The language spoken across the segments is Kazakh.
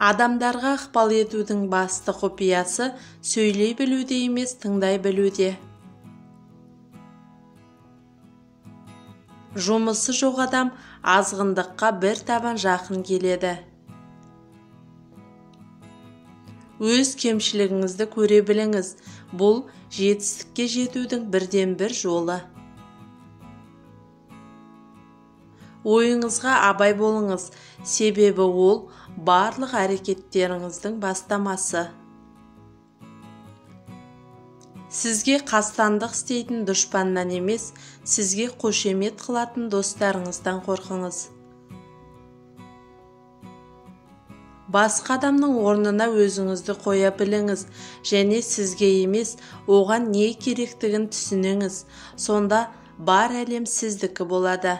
Адамдарға ықпал етудің басты құпиясы сөйлей білуде емес, тыңдай білуде. Жұмысы жоқ адам азғындыққа бір табан жақын келеді. Өз кемшілігіңізді көре біліңіз. Бұл жетістікке жетудің бірден бір жолы. Ойыңызға абай болыңыз, себебі ол барлық әрекеттеріңіздің бастамасы. Сізге қастандық істейтін дұшпаннан емес, сізге қошемет қылатын достарыңыздан қорқыңыз. Басқа адамның орнына өзіңізді қоя біліңіз, және сізге емес, оған не керектігін түсініңіз. Сонда бар әлем сіздікі болады.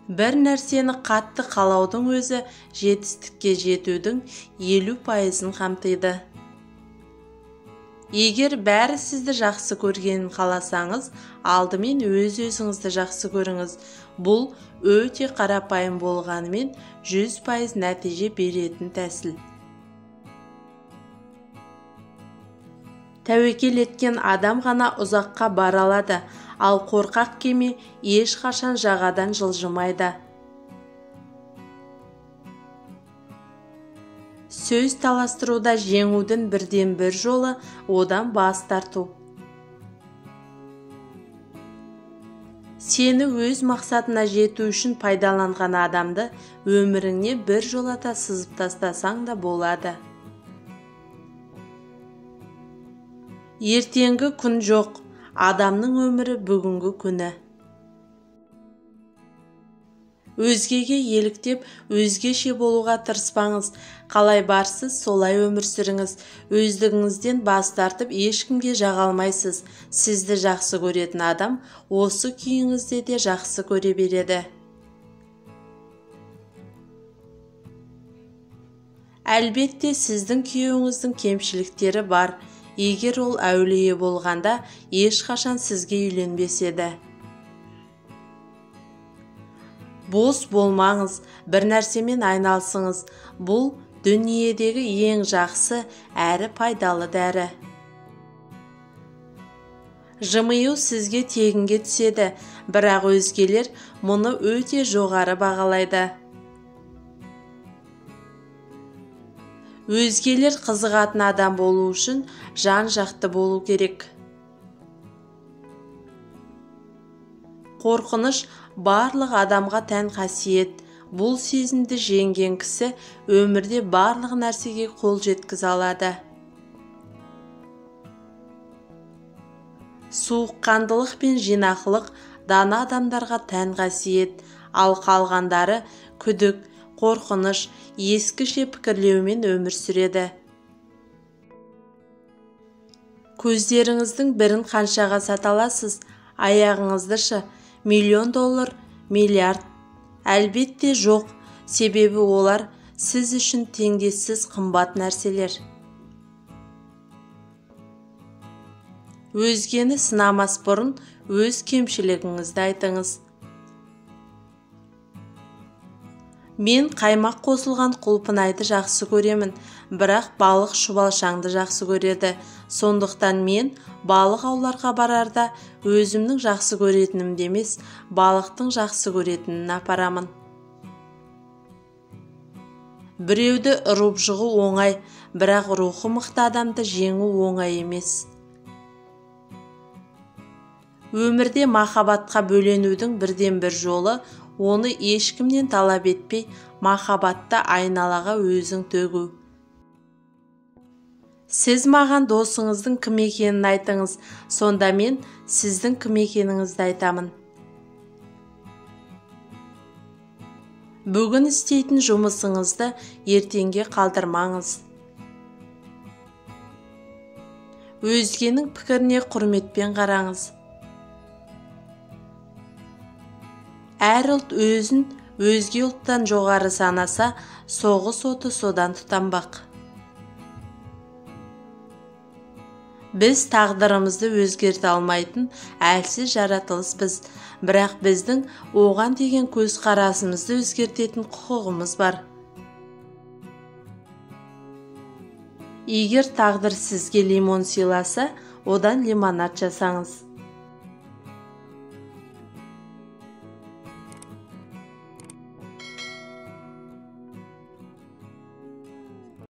Бір нәрсені қатты қалаудың өзі жетістікке жетудің 50%-ын қамтиды. Егер бәрі сізді жақсы көргенін қаласаңыз, алдымен өз-өзіңізді жақсы көріңіз. Бұл өте қарапайым болғанымен 100% нәтиже беретін тәсіл. Тәуекел еткен адам ғана ұзаққа бара алады, ал қорқақ кеме ешқашан жағадан жылжымайды. Сөз таластыруда жеңудің бірден бір жолы одан бас тарту. Сені өз мақсатына жету үшін пайдаланған адамды өміріңне бір жолата сызып тастасаң да болады. Ертеңгі күн жоқ, адамның өмірі бүгінгі күні. Өзгеге еліктеп, өзгеше болуға тырыспаңыз. Қалай барсыз, солай өмір сүріңіз. Өздігіңізден бас тартып, ешкімге жаға алмайсыз. Сізді жақсы көретін адам осы күйіңізде де жақсы көре береді. Әлбетте, сіздің күйеуіңіздің кемшіліктері бар. Егер ол әулие болғанда, ешқашан сізге үйленбес еді. Бос болмаңыз, бір нәрсемен айналсыңыз. Бұл дүниедегі ең жақсы әрі пайдалы дәрі. Жымию сізге тегінге түседі, бірақ өзгелер мұны өте жоғары бағалайды. Өзгелер қызығатын адам болу үшін жан-жақты болу керек. Қорқыныш барлық адамға тән қасиет. Бұл сезімді жеңген кісі өмірде барлық нәрсеге қол жеткізе алады. Суыққандылық пен жинақылық дана адамдарға тән қасиет, ал қалғандары күдік, қорқыныш, ескіше пікірлеумен өмір сүреді. Көздеріңіздің бірін қаншаға сата аласыз? Аяғыңызды шы? $1,000,000, миллиард? Әлбетте жоқ, себебі олар сіз үшін теңдессіз қымбат нәрселер. Өзгені сынамас бұрын өз кемшілігіңізді айтыңыз. Мен қаймақ қосылған құлпынайды жақсы көремін, бірақ балық шұбалшаңды жақсы көреді. Сондықтан мен балық ауларға барарда өзімнің жақсы көретінімді емес, балықтың жақсы көретінін апарамын. Біреуді ұрып жығу оңай, бірақ рухы мықты адамды жеңу оңай емес. Өмірде махаббатқа бөленудің бірден бір жолы, оны ешкімнен талап етпей, махаббатты айналаға өзің төгу. Сіз маған досыңыздың кім екенін айтыңыз, сонда мен сіздің кім екеніңізді айтамын. Бүгін істейтін жұмысыңызды ертеңге қалдырмаңыз. Өзгенің пікіріне құрметпен қараңыз. Әр ұлт өзін өзге ұлттан жоғары санаса, соғыс оты содан тұтанбақ. Біз тағдырымызды өзгерте алмайтын әлсіз жаратылыспыз, бірақ біздің оған деген көзқарасымызды өзгертетін құқығымыз бар. Егер тағдыр сізге лимон сыйласа, одан лимонад жасаңыз.